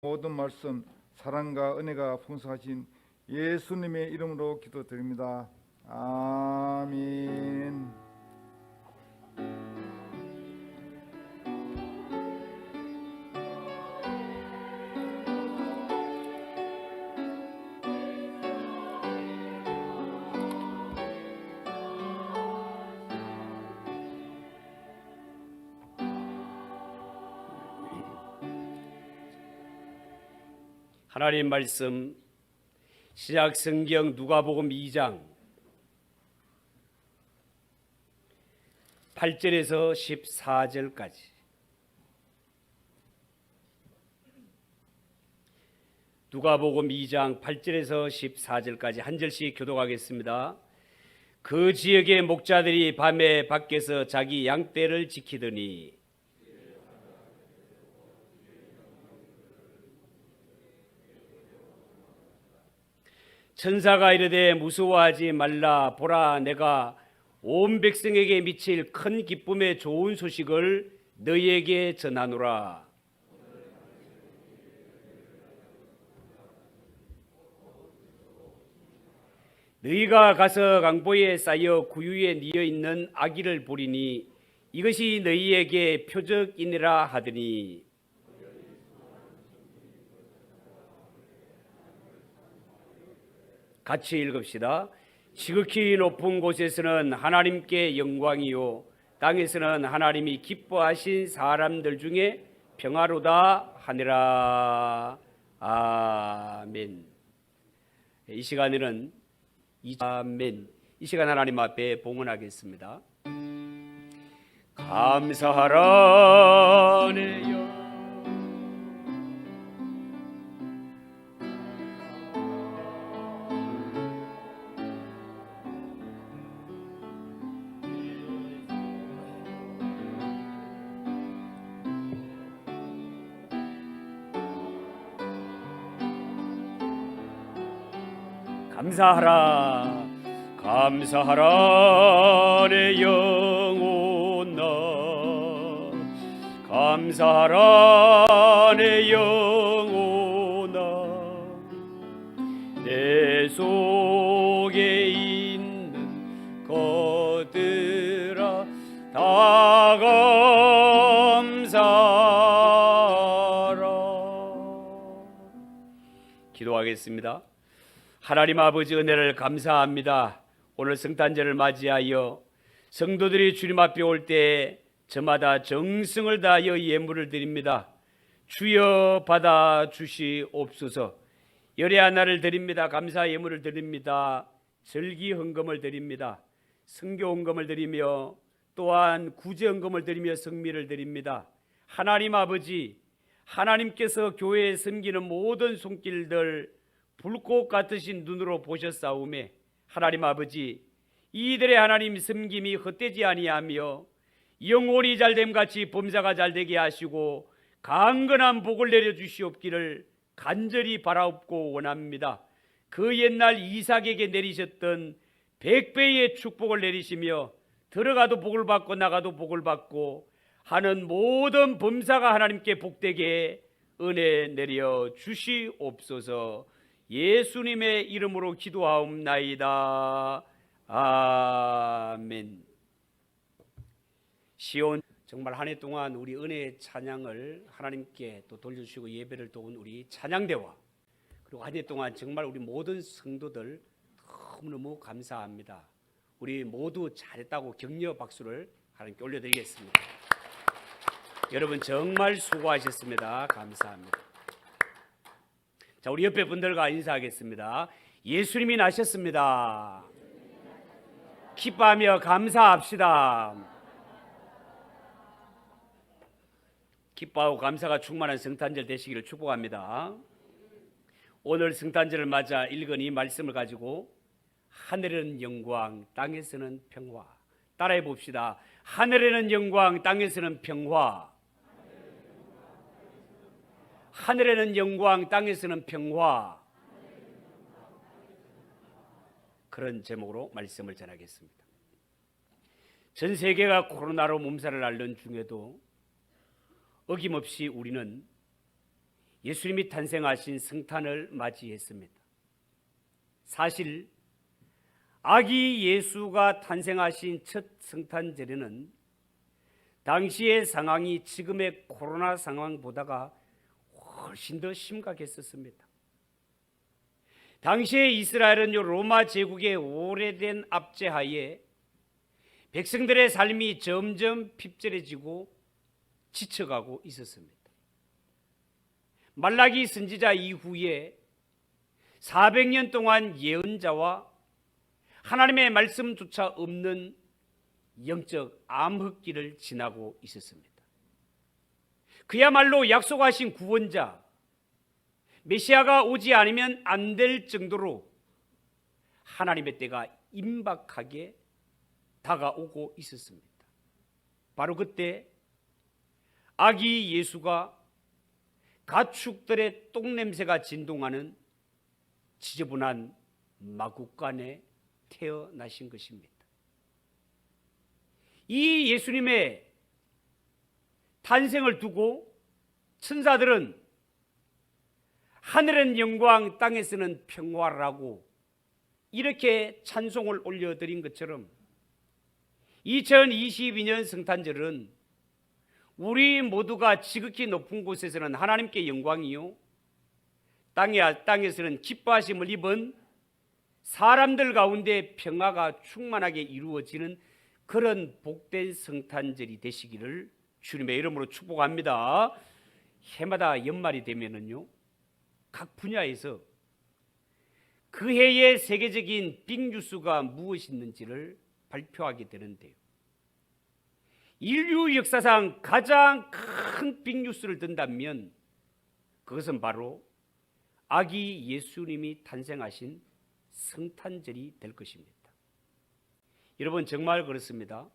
모든 말씀 사랑과 은혜가 풍성하신 예수님의 이름으로 기도드립니다. 아멘. 하나님 말씀 시작 성경 누가복음 2장 8절에서 14절까지. 누가복음 2장 8절에서 14절까지 한 절씩 교독하겠습니다. 그 지역의 목자들이 밤에 밖에서 자기 양떼를 지키더니 천사가 이르되 무서워하지 말라. 보라, 내가 온 백성에게 미칠 큰 기쁨의 좋은 소식을 너희에게 전하노라. 너희가 가서 강보에 쌓여 구유에 뉘어 있는 아기를 보리니 이것이 너희에게 표적이니라 하더니, 같이 읽읍시다. 지극히 높은 곳에서는 하나님께 영광이요 땅에서는 하나님이 기뻐하신 사람들 중에 평화로다 하니라. 아멘. 이 시간에는 아멘. 이 시간 하나님 앞에 봉헌하겠습니다. 감사하라 내 영, 감사하라, 감사하라 내 영혼아, 감사하라 내 영혼아, 내 속에 있는 것들아 다 감사하라. 기도하겠습니다. 하나님 아버지, 은혜를 감사합니다. 오늘 성탄절을 맞이하여 성도들이 주님 앞에 올 때 저마다 정성을 다하여 예물을 드립니다. 주여 받아 주시옵소서. 열의 하나를 드립니다. 감사 예물을 드립니다. 절기 헌금을 드립니다. 성교 헌금을 드리며 또한 구제 헌금을 드리며 성미를 드립니다. 하나님 아버지, 하나님께서 교회에 섬기는 모든 손길들 불꽃 같으신 눈으로 보셨사오매 하나님 아버지, 이들의 하나님 섬김이 헛되지 아니하며 영혼이 잘됨같이 범사가 잘되게 하시고 강건한 복을 내려주시옵기를 간절히 바라옵고 원합니다. 그 옛날 이삭에게 내리셨던 100배의 축복을 내리시며 들어가도 복을 받고 나가도 복을 받고 하는 모든 범사가 하나님께 복되게 은혜 내려 주시옵소서. 예수님의 이름으로 기도하옵나이다. 아멘. 시온, 정말 한 해 동안 우리 은혜의 찬양을 하나님께 또 돌려주시고 예배를 도운 우리 찬양대와, 그리고 한 해 동안 정말 우리 모든 성도들 너무너무 감사합니다. 우리 모두 잘했다고 격려 박수를 하나님께 올려드리겠습니다. 여러분 정말 수고하셨습니다. 감사합니다. 자, 우리 옆에 분들과 인사하겠습니다. 예수님이 나셨습니다. 기뻐하며 감사합시다. 기뻐하고 감사가 충만한 성탄절 되시기를 축복합니다. 오늘 성탄절을 맞아 읽은 이 말씀을 가지고 하늘에는 영광, 땅에서는 평화. 따라해 봅시다. 하늘에는 영광, 땅에서는 평화. 하늘에는 영광, 땅에서는 평화. 그런 제목으로 말씀을 전하겠습니다. 전 세계가 코로나로 몸살을 앓는 중에도 어김없이 우리는 예수님이 탄생하신 성탄을 맞이했습니다. 사실 아기 예수가 탄생하신 첫 성탄절에는 당시의 상황이 지금의 코로나 상황보다가 훨씬 더 심각했었습니다. 당시의 이스라엘은 로마 제국의 오래된 압제하에 백성들의 삶이 점점 핍절해지고 지쳐가고 있었습니다. 말라기 선지자 이후에 400년 동안 예언자와 하나님의 말씀조차 없는 영적 암흑기를 지나고 있었습니다. 그야말로 약속하신 구원자 메시아가 오지 않으면 안 될 정도로 하나님의 때가 임박하게 다가오고 있었습니다. 바로 그때 아기 예수가 가축들의 똥냄새가 진동하는 지저분한 마구간에 태어나신 것입니다. 이 예수님의 탄생을 두고 천사들은 하늘은 영광, 땅에서는 평화라고 이렇게 찬송을 올려드린 것처럼 2022년 성탄절은 우리 모두가 지극히 높은 곳에서는 하나님께 영광이요, 땅에서는 기뻐하심을 입은 사람들 가운데 평화가 충만하게 이루어지는 그런 복된 성탄절이 되시기를 주님의 이름으로 축복합니다. 해마다 연말이 되면은요, 각 분야에서 그 해의 세계적인 빅뉴스가 무엇이 있는지를 발표하게 되는데요. 인류 역사상 가장 큰 빅뉴스를 든다면 그것은 바로 아기 예수님이 탄생하신 성탄절이 될 것입니다. 여러분, 정말 그렇습니다.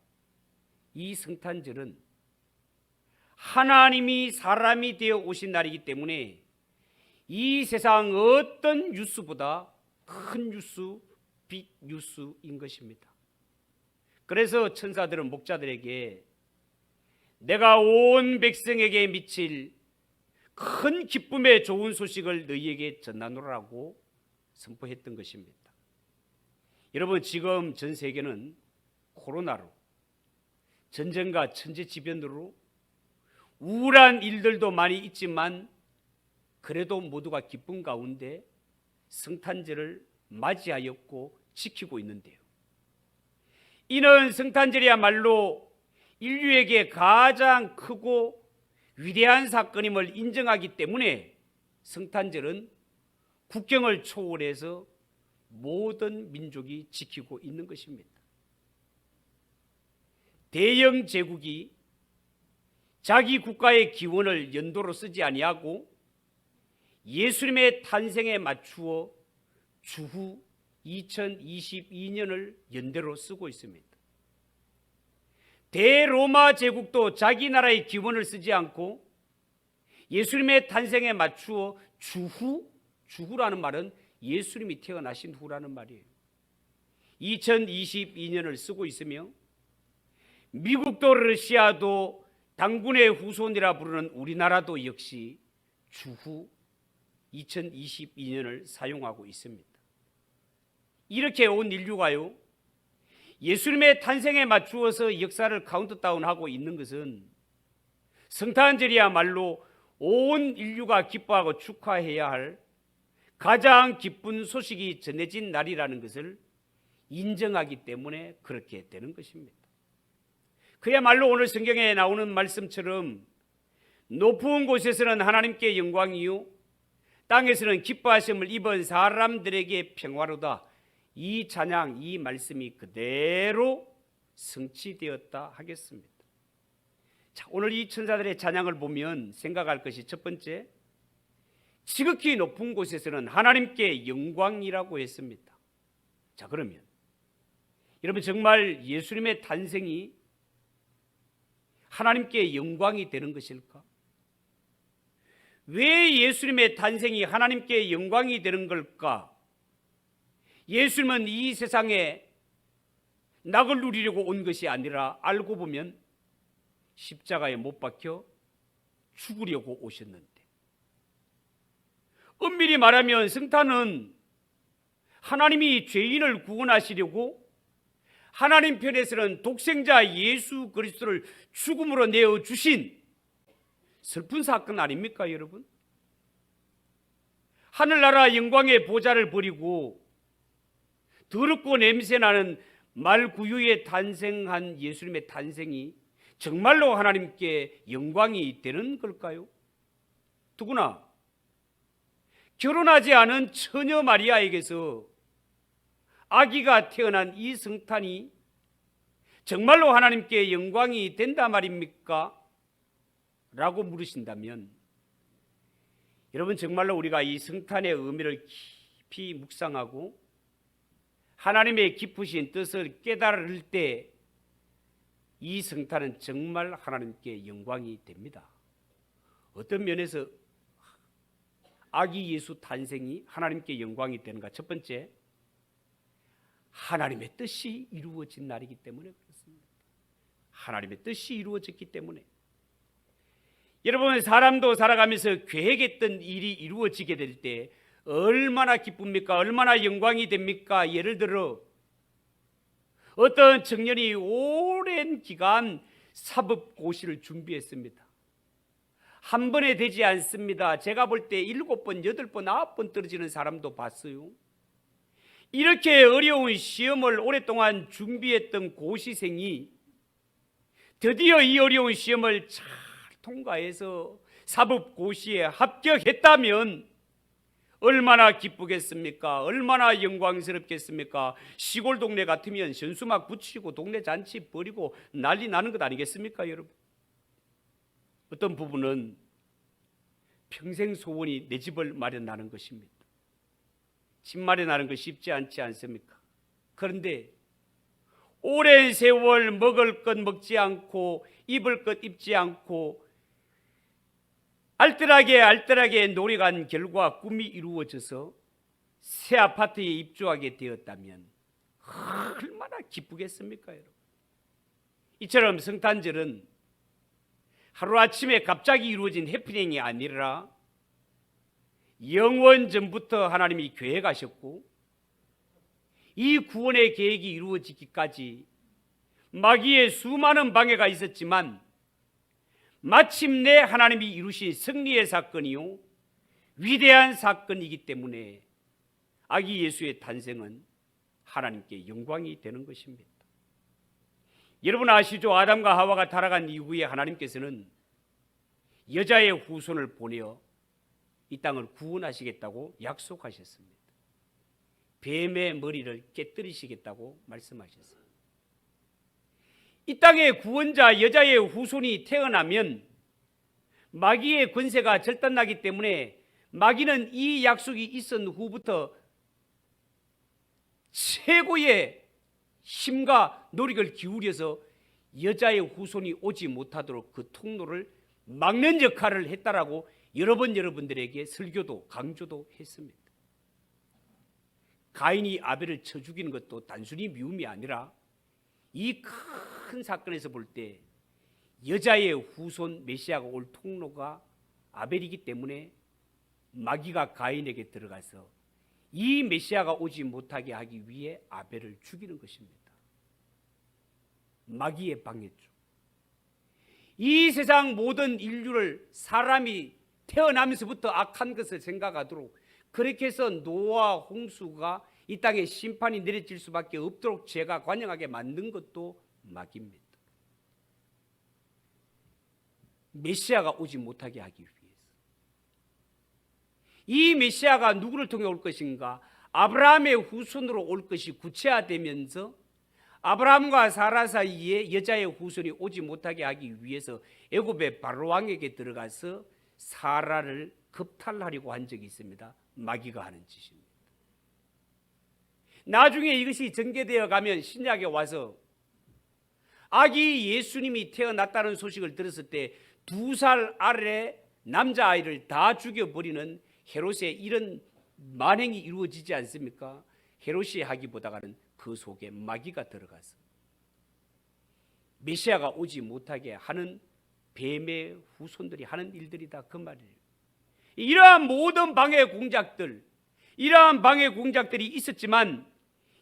이 성탄절은 하나님이 사람이 되어 오신 날이기 때문에 이 세상 어떤 뉴스보다 큰 뉴스, 빅뉴스인 것입니다. 그래서 천사들은 목자들에게 내가 온 백성에게 미칠 큰 기쁨의 좋은 소식을 너희에게 전하노라고 선포했던 것입니다. 여러분, 지금 전 세계는 코로나로, 전쟁과 천재지변으로 우울한 일들도 많이 있지만 그래도 모두가 기쁨 가운데 성탄절을 맞이하였고 지키고 있는데요. 이는 성탄절이야말로 인류에게 가장 크고 위대한 사건임을 인정하기 때문에 성탄절은 국경을 초월해서 모든 민족이 지키고 있는 것입니다. 대영 제국이 자기 국가의 기원을 연도로 쓰지 아니하고 예수님의 탄생에 맞추어 주후 2022년을 연대로 쓰고 있습니다. 대로마 제국도 자기 나라의 기원을 쓰지 않고 예수님의 탄생에 맞추어 주후라는 말은 예수님이 태어나신 후라는 말이에요. 2022년을 쓰고 있으며 미국도 러시아도 당군의 후손이라 부르는 우리나라도 역시 주후 2022년을 사용하고 있습니다. 이렇게 온 인류가요, 예수님의 탄생에 맞추어서 역사를 카운트다운하고 있는 것은 성탄절이야말로 온 인류가 기뻐하고 축하해야 할 가장 기쁜 소식이 전해진 날이라는 것을 인정하기 때문에 그렇게 되는 것입니다. 그야말로 오늘 성경에 나오는 말씀처럼 높은 곳에서는 하나님께 영광이요, 땅에서는 기뻐하심을 입은 사람들에게 평화로다. 이 찬양, 이 말씀이 그대로 성취되었다 하겠습니다. 자, 오늘 이 천사들의 찬양을 보면 생각할 것이 첫 번째, 지극히 높은 곳에서는 하나님께 영광이라고 했습니다. 자, 그러면 여러분, 정말 예수님의 탄생이 하나님께 영광이 되는 것일까? 왜 예수님의 탄생이 하나님께 영광이 되는 걸까? 예수님은 이 세상에 낙을 누리려고 온 것이 아니라 알고 보면 십자가에 못 박혀 죽으려고 오셨는데, 엄밀히 말하면 성탄은 하나님이 죄인을 구원하시려고 하나님 편에서는 독생자 예수 그리스도를 죽음으로 내어주신 슬픈 사건 아닙니까, 여러분? 하늘나라 영광의 보좌를 버리고 더럽고 냄새나는 말구유에 탄생한 예수님의 탄생이 정말로 하나님께 영광이 되는 걸까요? 더구나 결혼하지 않은 처녀 마리아에게서 아기가 태어난 이 성탄이 정말로 하나님께 영광이 된다 말입니까? 라고 물으신다면, 여러분, 정말로 우리가 이 성탄의 의미를 깊이 묵상하고 하나님의 깊으신 뜻을 깨달을 때 이 성탄은 정말 하나님께 영광이 됩니다. 어떤 면에서 아기 예수 탄생이 하나님께 영광이 되는가? 첫 번째, 하나님의 뜻이 이루어진 날이기 때문에 그렇습니다. 하나님의 뜻이 이루어졌기 때문에. 여러분, 사람도 살아가면서 계획했던 일이 이루어지게 될 때 얼마나 기쁩니까? 얼마나 영광이 됩니까? 예를 들어 어떤 청년이 오랜 기간 사법고시를 준비했습니다. 한 번에 되지 않습니다. 제가 볼 때 7번, 8번, 9번 떨어지는 사람도 봤어요. 이렇게 어려운 시험을 오랫동안 준비했던 고시생이 드디어 이 어려운 시험을 잘 통과해서 사법고시에 합격했다면 얼마나 기쁘겠습니까? 얼마나 영광스럽겠습니까? 시골 동네 같으면 현수막 붙이고 동네 잔치 벌이고 난리 나는 것 아니겠습니까, 여러분? 어떤 부분은 평생 소원이 내 집을 마련하는 것입니다. 집 마련하는 것 쉽지 않지 않습니까? 그런데 오랜 세월 먹을 것 먹지 않고 입을 것 입지 않고 알뜰하게 노력한 결과 꿈이 이루어져서 새 아파트에 입주하게 되었다면 얼마나 기쁘겠습니까, 여러분? 이처럼 성탄절은 하루아침에 갑자기 이루어진 해프닝이 아니라 영원 전부터 하나님이 계획하셨고 이 구원의 계획이 이루어지기까지 마귀의 수많은 방해가 있었지만 마침내 하나님이 이루신 승리의 사건이요 위대한 사건이기 때문에 아기 예수의 탄생은 하나님께 영광이 되는 것입니다. 여러분 아시죠? 아담과 하와가 타락한 이후에 하나님께서는 여자의 후손을 보내어 이 땅을 구원하시겠다고 약속하셨습니다. 뱀의 머리를 깨뜨리시겠다고 말씀하셨어요. 이 땅의 구원자 여자의 후손이 태어나면 마귀의 권세가 절단나기 때문에 마귀는 이 약속이 있은 후부터 최고의 힘과 노력을 기울여서 여자의 후손이 오지 못하도록 그 통로를 막는 역할을 했다라고 여러 번 여러분들에게 설교도 강조도 했습니다. 가인이 아벨을 쳐 죽이는 것도 단순히 미움이 아니라 이 큰 사건에서 볼 때 여자의 후손 메시아가 올 통로가 아벨이기 때문에 마귀가 가인에게 들어가서 이 메시아가 오지 못하게 하기 위해 아벨을 죽이는 것입니다. 마귀의 방해죠. 이 세상 모든 인류를 사람이 태어나면서부터 악한 것을 생각하도록 그렇게 해서 노아 홍수가 이 땅에 심판이 내려질 수밖에 없도록 죄가 관영하게 만든 것도 마귀입니다. 메시아가 오지 못하게 하기 위해서. 이 메시아가 누구를 통해 올 것인가? 아브라함의 후손으로 올 것이 구체화되면서 아브라함과 사라 사이에 여자의 후손이 오지 못하게 하기 위해서 애굽의 바로 왕에게 들어가서 사라를 겁탈하려고 한 적이 있습니다. 마귀가 하는 짓입니다. 나중에 이것이 전개되어 가면 신약에 와서 아기 예수님이 태어났다는 소식을 들었을 때 2살 아래 남자아이를 다 죽여버리는 헤롯의 이런 만행이 이루어지지 않습니까? 헤롯이 하기보다는 그 속에 마귀가 들어가서 메시아가 오지 못하게 하는 뱀의 후손들이 하는 일들이다 그 말이에요. 이러한 모든 방해 공작들, 이러한 방해 공작들이 있었지만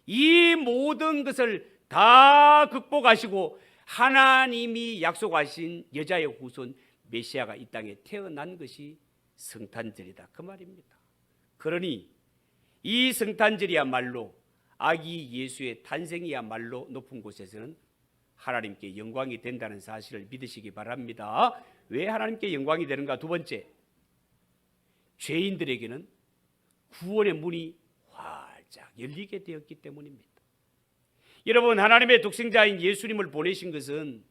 이 모든 것을 다 극복하시고 하나님이 약속하신 여자의 후손 메시아가 이 땅에 태어난 것이 성탄절이다 그 말입니다. 그러니 이 성탄절이야말로 아기 예수의 탄생이야말로 높은 곳에서는 하나님께 영광이 된다는 사실을 믿으시기 바랍니다. 왜 하나님께 영광이 되는가? 두 번째, 죄인들에게는 구원의 문이 활짝 열리게 되었기 때문입니다. 여러분, 하나님의 독생자인 예수님을 보내신 것은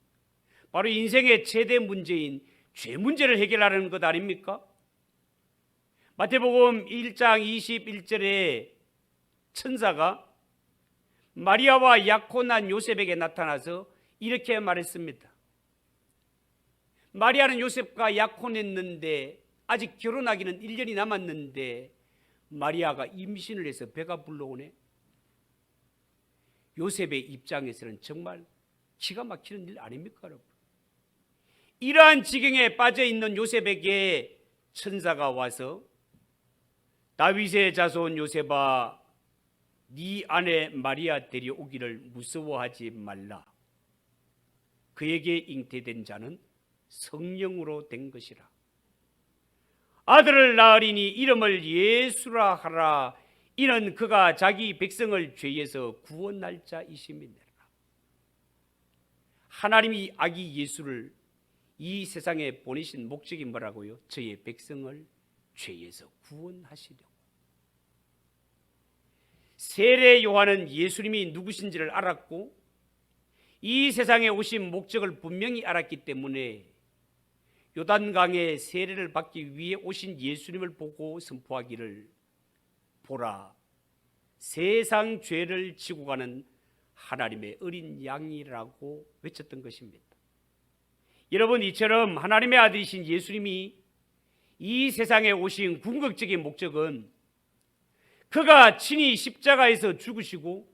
바로 인생의 최대 문제인 죄 문제를 해결하려는 것 아닙니까? 마태복음 1장 21절에 천사가 마리아와 약혼한 요셉에게 나타나서 이렇게 말했습니다. 마리아는 요셉과 약혼했는데 아직 결혼하기는 1년이 남았는데 마리아가 임신을 해서 배가 불러오네. 요셉의 입장에서는 정말 기가 막히는 일 아닙니까, 여러분? 이러한 지경에 빠져 있는 요셉에게 천사가 와서 다윗의 자손 요셉아, 네 아내 마리아 데려오기를 무서워하지 말라. 그에게 잉태된 자는 성령으로 된 것이라. 아들을 낳으리니 이름을 예수라 하라. 이는 그가 자기 백성을 죄에서 구원할 자이심이니라. 하나님이 아기 예수를 이 세상에 보내신 목적이 뭐라고요? 저의 백성을 죄에서 구원하시려고. 세례 요한은 예수님이 누구신지를 알았고 이 세상에 오신 목적을 분명히 알았기 때문에 요단강에 세례를 받기 위해 오신 예수님을 보고 선포하기를, 보라, 세상 죄를 지고 가는 하나님의 어린 양이라고 외쳤던 것입니다. 여러분, 이처럼 하나님의 아들이신 예수님이 이 세상에 오신 궁극적인 목적은 그가 친히 십자가에서 죽으시고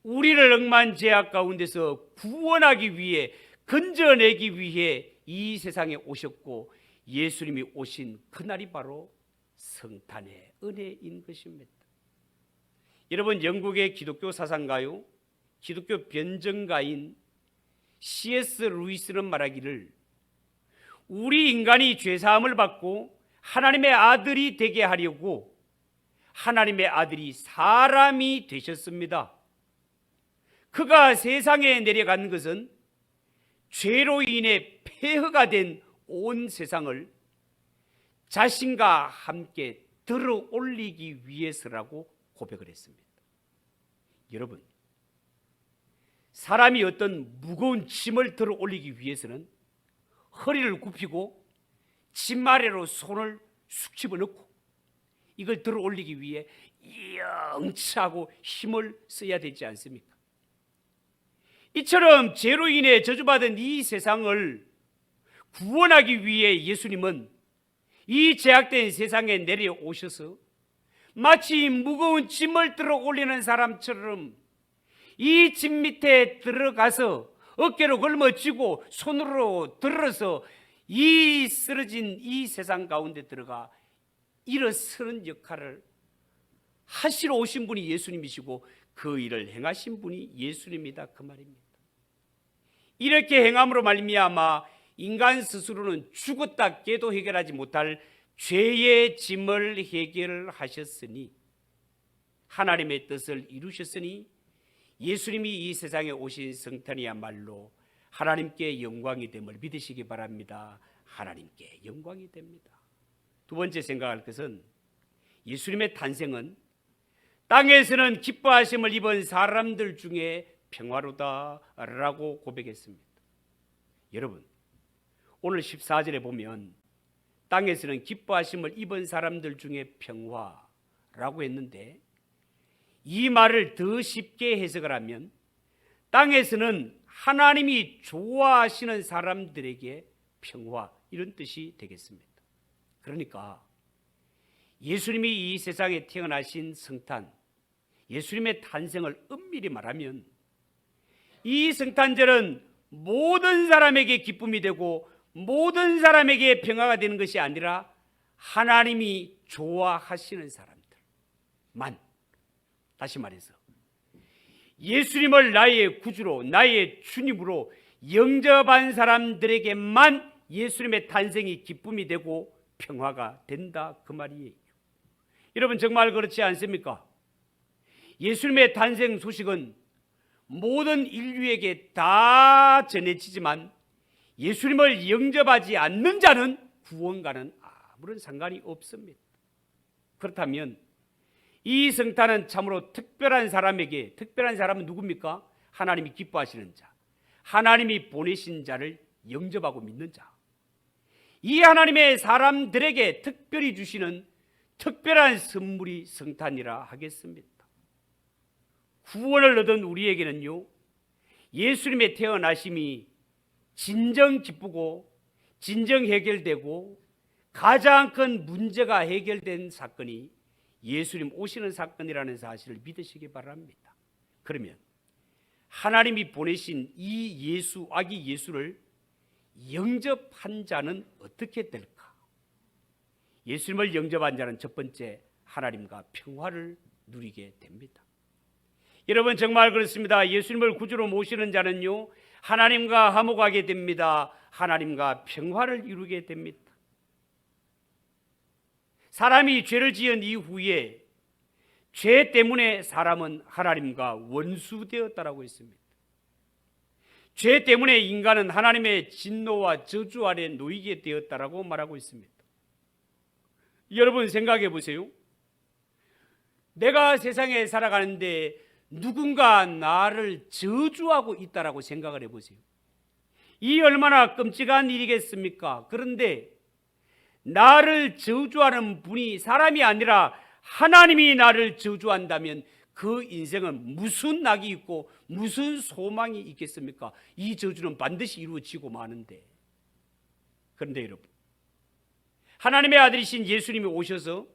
우리를 억만 죄악 가운데서 구원하기 위해, 건져내기 위해 이 세상에 오셨고, 예수님이 오신 그날이 바로 성탄의 은혜인 것입니다. 여러분, 영국의 기독교 사상가요, 기독교 변증가인 C.S. 루이스는 말하기를, 우리 인간이 죄사함을 받고 하나님의 아들이 되게 하려고 하나님의 아들이 사람이 되셨습니다. 그가 세상에 내려간 것은 죄로 인해 폐허가 된 온 세상을 자신과 함께 들어 올리기 위해서라고 고백을 했습니다. 여러분, 사람이 어떤 무거운 짐을 들어 올리기 위해서는 허리를 굽히고 짐 아래로 손을 쑥 집어넣고 이걸 들어 올리기 위해 영치하고 힘을 써야 되지 않습니까? 이처럼 죄로 인해 저주받은 이 세상을 구원하기 위해 예수님은 이 죄악된 세상에 내려오셔서 마치 무거운 짐을 들어 올리는 사람처럼 이 짐 밑에 들어가서 어깨로 걸머쥐고 손으로 들어서 이 쓰러진 이 세상 가운데 들어가 일어서는 역할을 하시러 오신 분이 예수님이시고 그 일을 행하신 분이 예수님이다 그 말입니다. 이렇게 행함으로 말미암아 인간 스스로는 죽었다 깨도 해결하지 못할 죄의 짐을 해결하셨으니, 하나님의 뜻을 이루셨으니 예수님이 이 세상에 오신 성탄이야말로 하나님께 영광이 됨을 믿으시기 바랍니다. 하나님께 영광이 됩니다. 두 번째 생각할 것은 예수님의 탄생은 땅에서는 기뻐하심을 입은 사람들 중에 평화로다라고 고백했습니다. 여러분, 오늘 14절에 보면 땅에서는 기뻐하심을 입은 사람들 중에 평화라고 했는데, 이 말을 더 쉽게 해석을 하면 땅에서는 하나님이 좋아하시는 사람들에게 평화, 이런 뜻이 되겠습니다. 그러니까 예수님이 이 세상에 태어나신 성탄, 예수님의 탄생을 엄밀히 말하면 이 성탄절은 모든 사람에게 기쁨이 되고 모든 사람에게 평화가 되는 것이 아니라 하나님이 좋아하시는 사람들만, 다시 말해서 예수님을 나의 구주로, 나의 주님으로 영접한 사람들에게만 예수님의 탄생이 기쁨이 되고 평화가 된다, 그 말이에요. 여러분, 정말 그렇지 않습니까? 예수님의 탄생 소식은 모든 인류에게 다 전해지지만 예수님을 영접하지 않는 자는 구원과는 아무런 상관이 없습니다. 그렇다면 이 성탄은 참으로 특별한 사람에게, 특별한 사람은 누굽니까? 하나님이 기뻐하시는 자, 하나님이 보내신 자를 영접하고 믿는 자, 이 하나님의 사람들에게 특별히 주시는 특별한 선물이 성탄이라 하겠습니다. 구원을 얻은 우리에게는요, 예수님의 태어나심이 진정 기쁘고 진정 해결되고 가장 큰 문제가 해결된 사건이 예수님 오시는 사건이라는 사실을 믿으시기 바랍니다. 그러면 하나님이 보내신 이 예수, 아기 예수를 영접한 자는 어떻게 될까? 예수님을 영접한 자는 첫 번째, 하나님과 평화를 누리게 됩니다. 여러분, 정말 그렇습니다. 예수님을 구주로 모시는 자는요, 하나님과 화목하게 됩니다. 하나님과 평화를 이루게 됩니다. 사람이 죄를 지은 이후에 죄 때문에 사람은 하나님과 원수되었다라고 했습니다. 죄 때문에 인간은 하나님의 진노와 저주 아래 놓이게 되었다라고 말하고 있습니다. 여러분, 생각해 보세요. 내가 세상에 살아가는데 누군가 나를 저주하고 있다라고 생각을 해보세요. 이 얼마나 끔찍한 일이겠습니까? 그런데 나를 저주하는 분이 사람이 아니라 하나님이 나를 저주한다면 그 인생은 무슨 낙이 있고 무슨 소망이 있겠습니까? 이 저주는 반드시 이루어지고 마는데. 그런데 여러분, 하나님의 아들이신 예수님이 오셔서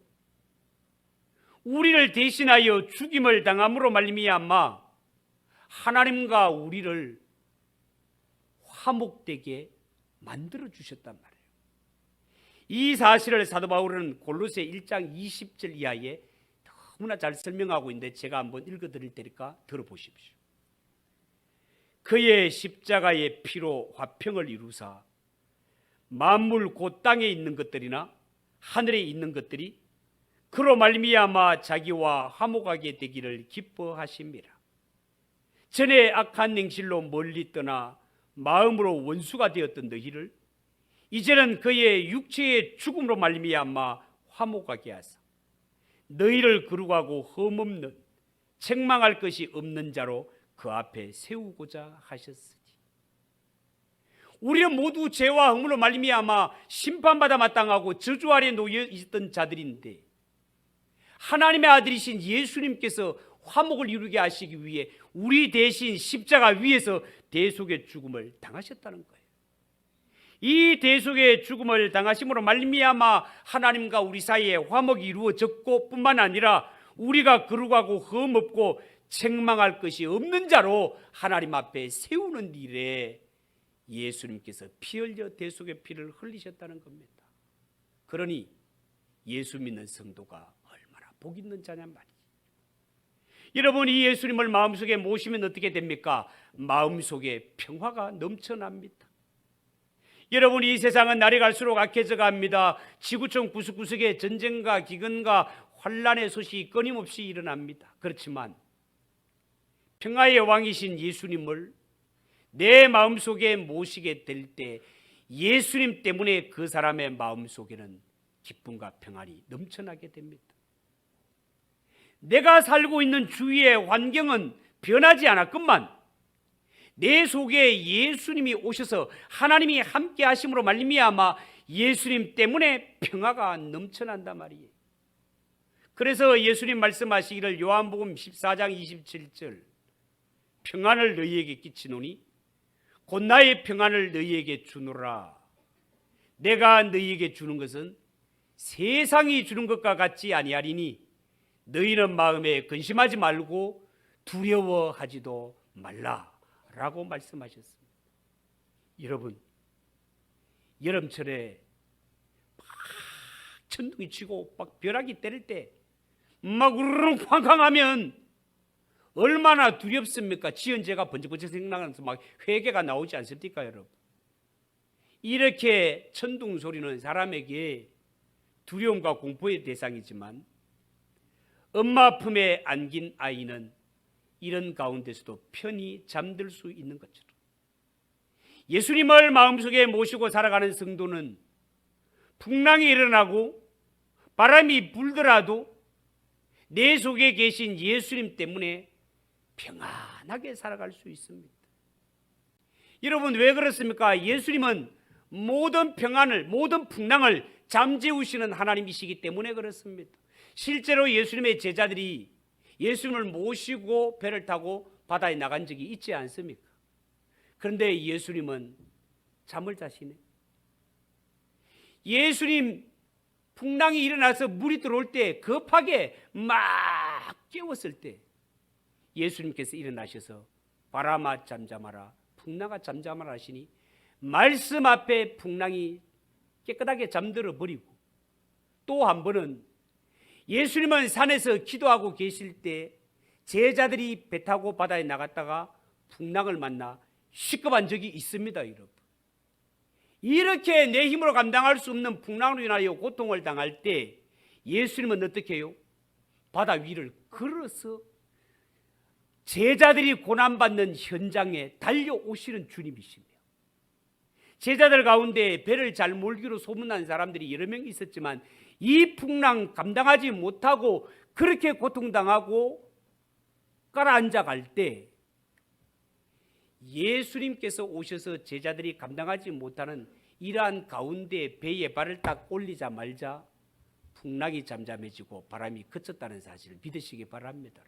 우리를 대신하여 죽임을 당함으로 말미암아 하나님과 우리를 화목되게 만들어 주셨단 말이에요. 이 사실을 사도 바울은 골로새 1장 20절 이하에 너무나 잘 설명하고 있는데 제가 한번 읽어드릴 테니까 들어보십시오. 그의 십자가의 피로 화평을 이루사 만물 곧 땅에 있는 것들이나 하늘에 있는 것들이 그로 말미암아 자기와 화목하게 되기를 기뻐하심이라. 전에 악한 행실로 멀리 떠나 마음으로 원수가 되었던 너희를 이제는 그의 육체의 죽음으로 말미암아 화목하게 하사 너희를 거룩하고 흠없는 책망할 것이 없는 자로 그 앞에 세우고자 하셨으니. 우리는 모두 죄와 허물로 말미암아 심판받아 마땅하고 저주 아래 놓여 있던 자들인데 하나님의 아들이신 예수님께서 화목을 이루게 하시기 위해 우리 대신 십자가 위에서 대속의 죽음을 당하셨다는 거예요. 이 대속의 죽음을 당하심으로 말미암아 하나님과 우리 사이에 화목이 이루어졌고 뿐만 아니라 우리가 거룩하고 흠없고 책망할 것이 없는 자로 하나님 앞에 세우는 일에 예수님께서 피 흘려 대속의 피를 흘리셨다는 겁니다. 그러니 예수 믿는 성도가 얼마나 복 있는 자냔 말이에요. 여러분, 이 예수님을 마음속에 모시면 어떻게 됩니까? 마음속에 평화가 넘쳐납니다. 여러분, 이 세상은 날이 갈수록 악해져 갑니다. 지구촌 구석구석에 전쟁과 기근과 환란의 소식이 끊임없이 일어납니다. 그렇지만 평화의 왕이신 예수님을 내 마음속에 모시게 될 때 예수님 때문에 그 사람의 마음속에는 기쁨과 평안이 넘쳐나게 됩니다. 내가 살고 있는 주위의 환경은 변하지 않았건만 내 속에 예수님이 오셔서 하나님이 함께 하심으로 말미암아 예수님 때문에 평화가 넘쳐난단 말이에요. 그래서 예수님 말씀하시기를 요한복음 14장 27절 평안을 너희에게 끼치노니 곧 나의 평안을 너희에게 주노라. 내가 너희에게 주는 것은 세상이 주는 것과 같지 아니하리니 너희는 마음에 근심하지 말고 두려워하지도 말라라고 말씀하셨습니다. 여러분, 여름철에 막 천둥이 치고 막 벼락이 때릴 때 막 우르릉 쾅쾅 하면 얼마나 두렵습니까? 지은 죄가 번쩍번쩍 생각나면서 막 회개가 나오지 않습니까, 여러분? 이렇게 천둥 소리는 사람에게 두려움과 공포의 대상이지만 엄마 품에 안긴 아이는 이런 가운데서도 편히 잠들 수 있는 것처럼 예수님을 마음속에 모시고 살아가는 성도는 풍랑이 일어나고 바람이 불더라도 내 속에 계신 예수님 때문에 평안하게 살아갈 수 있습니다. 여러분, 왜 그렇습니까? 예수님은 모든 평안을, 모든 풍랑을 잠재우시는 하나님이시기 때문에 그렇습니다. 실제로 예수님의 제자들이 예수님을 모시고 배를 타고 바다에 나간 적이 있지 않습니까? 그런데 예수님은 잠을 자시네. 예수님 풍랑이 일어나서 물이 들어올 때 급하게 막 깨웠을 때 예수님께서 일어나셔서 바람아 잠잠하라, 풍랑아 잠잠하라 하시니 말씀 앞에 풍랑이 깨끗하게 잠들어 버리고, 또 한 번은 예수님은 산에서 기도하고 계실 때 제자들이 배 타고 바다에 나갔다가 풍랑을 만나 시급한 적이 있습니다, 여러분. 이렇게 내 힘으로 감당할 수 없는 풍랑으로 인하여 고통을 당할 때 예수님은 어떻게 해요? 바다 위를 걸어서 제자들이 고난받는 현장에 달려오시는 주님이십니다. 제자들 가운데 배를 잘 몰기로 소문난 사람들이 여러 명 있었지만 이 풍랑 감당하지 못하고 그렇게 고통당하고 가라앉아 갈 때 예수님께서 오셔서 제자들이 감당하지 못하는 이러한 가운데 배에 발을 딱 올리자 말자 풍랑이 잠잠해지고 바람이 그쳤다는 사실을 믿으시기 바랍니다.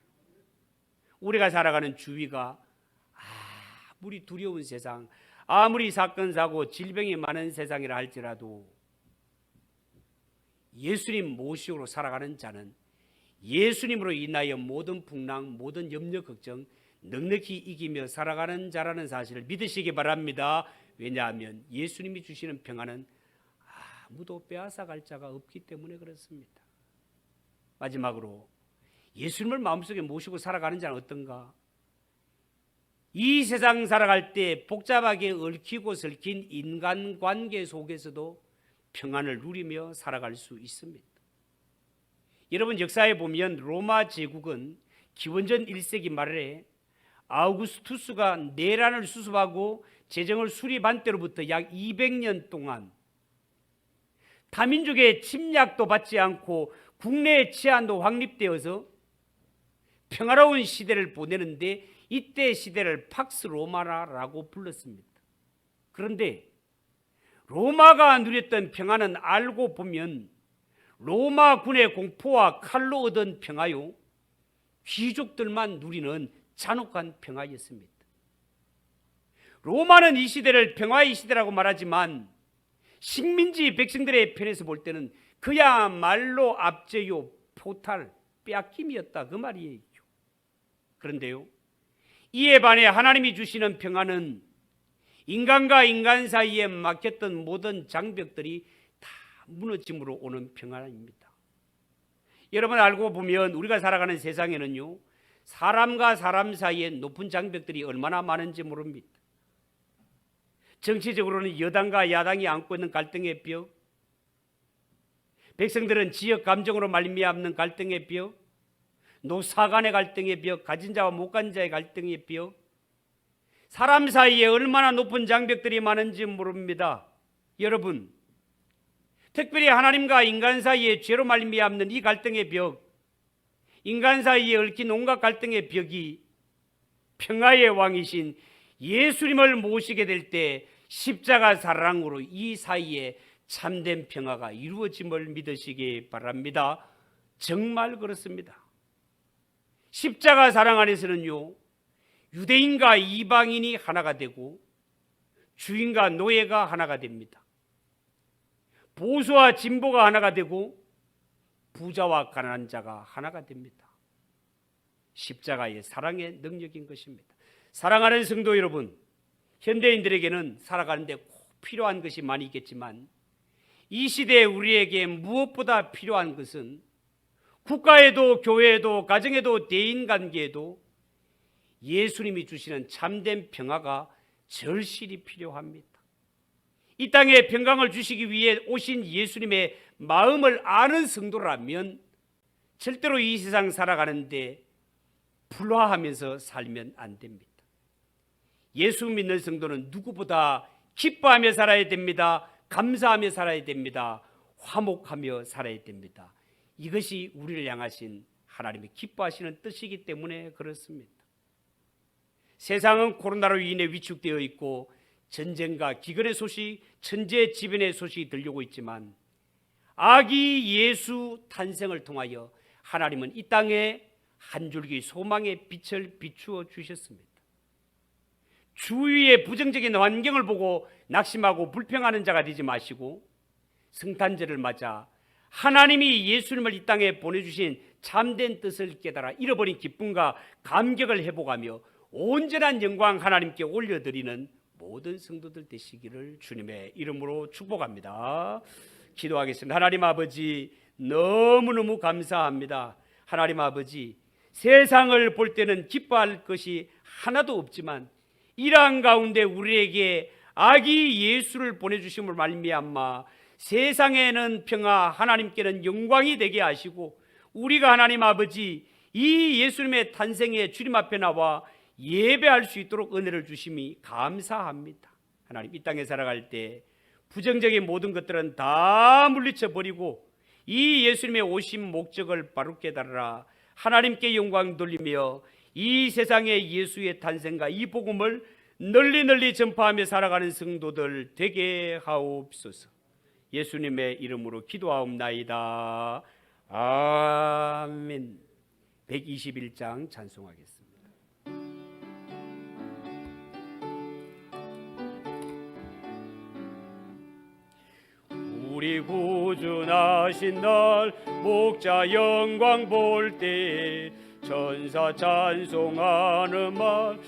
우리가 살아가는 주위가 아무리 두려운 세상, 아무리 사건 사고 질병이 많은 세상이라 할지라도 예수님 모시고 살아가는 자는 예수님으로 인하여 모든 풍랑, 모든 염려, 걱정 넉넉히 이기며 살아가는 자라는 사실을 믿으시기 바랍니다. 왜냐하면 예수님이 주시는 평안은 아무도 빼앗아갈 자가 없기 때문에 그렇습니다. 마지막으로 예수님을 마음속에 모시고 살아가는 자는 어떤가? 이 세상 살아갈 때 복잡하게 얽히고 설킨 인간관계 속에서도 평안을 누리며 살아갈 수 있습니다. 여러분, 역사에 보면 로마 제국은 기원전 1세기 말에 아우구스투스가 내란을 수습하고 재정을 수립한 때로부터 약 200년 동안 타민족의 침략도 받지 않고 국내 치안도 확립되어서 평화로운 시대를 보내는데 이때 시대를 팍스 로마라고 불렀습니다. 그런데 로마가 누렸던 평화는 알고 보면 로마 군의 공포와 칼로 얻은 평화요, 귀족들만 누리는 잔혹한 평화였습니다. 로마는 이 시대를 평화의 시대라고 말하지만 식민지 백성들의 편에서 볼 때는 그야말로 압제요, 포탈, 빼앗김이었다, 그 말이에요. 그런데요, 이에 반해 하나님이 주시는 평화는 인간과 인간 사이에 막혔던 모든 장벽들이 다 무너짐으로 오는 평화입니다. 여러분, 알고 보면 우리가 살아가는 세상에는요, 사람과 사람 사이에 높은 장벽들이 얼마나 많은지 모릅니다. 정치적으로는 여당과 야당이 안고 있는 갈등의 벽, 백성들은 지역 감정으로 말미암는 갈등의 벽, 노사 간의 갈등의 벽, 가진 자와 못 가진 자의 갈등의 벽, 사람 사이에 얼마나 높은 장벽들이 많은지 모릅니다. 여러분, 특별히 하나님과 인간 사이에 죄로 말미암는 이 갈등의 벽, 인간 사이에 얽힌 온갖 갈등의 벽이 평화의 왕이신 예수님을 모시게 될 때 십자가 사랑으로 이 사이에 참된 평화가 이루어짐을 믿으시기 바랍니다. 정말 그렇습니다. 십자가 사랑 안에서는요, 유대인과 이방인이 하나가 되고 주인과 노예가 하나가 됩니다. 보수와 진보가 하나가 되고 부자와 가난한 자가 하나가 됩니다. 십자가의 사랑의 능력인 것입니다. 사랑하는 성도 여러분, 현대인들에게는 살아가는데 꼭 필요한 것이 많이 있겠지만 이 시대에 우리에게 무엇보다 필요한 것은 국가에도 교회에도 가정에도 대인관계에도 예수님이 주시는 참된 평화가 절실히 필요합니다. 이 땅에 평강을 주시기 위해 오신 예수님의 마음을 아는 성도라면 절대로 이 세상 살아가는데 불화하면서 살면 안 됩니다. 예수 믿는 성도는 누구보다 기뻐하며 살아야 됩니다. 감사하며 살아야 됩니다. 화목하며 살아야 됩니다. 이것이 우리를 향하신 하나님의 기뻐하시는 뜻이기 때문에 그렇습니다. 세상은 코로나로 인해 위축되어 있고 전쟁과 기근의 소식, 천재지변의 소식이 들려오고 있지만 아기 예수 탄생을 통하여 하나님은 이 땅에 한 줄기 소망의 빛을 비추어 주셨습니다. 주위의 부정적인 환경을 보고 낙심하고 불평하는 자가 되지 마시고 성탄절을 맞아 하나님이 예수님을 이 땅에 보내주신 참된 뜻을 깨달아 잃어버린 기쁨과 감격을 회복하며 온전한 영광 하나님께 올려드리는 모든 성도들 되시기를 주님의 이름으로 축복합니다. 기도하겠습니다. 하나님 아버지, 너무너무 감사합니다. 하나님 아버지, 세상을 볼 때는 기뻐할 것이 하나도 없지만 이러한 가운데 우리에게 아기 예수를 보내주심을 말미암아 세상에는 평화, 하나님께는 영광이 되게 하시고 우리가 하나님 아버지 이 예수님의 탄생에 주님 앞에 나와 예배할 수 있도록 은혜를 주심이 감사합니다. 하나님, 이 땅에 살아갈 때 부정적인 모든 것들은 다 물리쳐 버리고 이 예수님의 오신 목적을 바로 깨달으라 하나님께 영광 돌리며 이 세상에 예수의 탄생과 이 복음을 널리 전파하며 살아가는 성도들 되게 하옵소서. 예수님의 이름으로 기도하옵나이다. 아멘. 121장 찬송하겠습니다. 우리 구주나신 날 목자 영광 볼 때 천사 찬송하는 말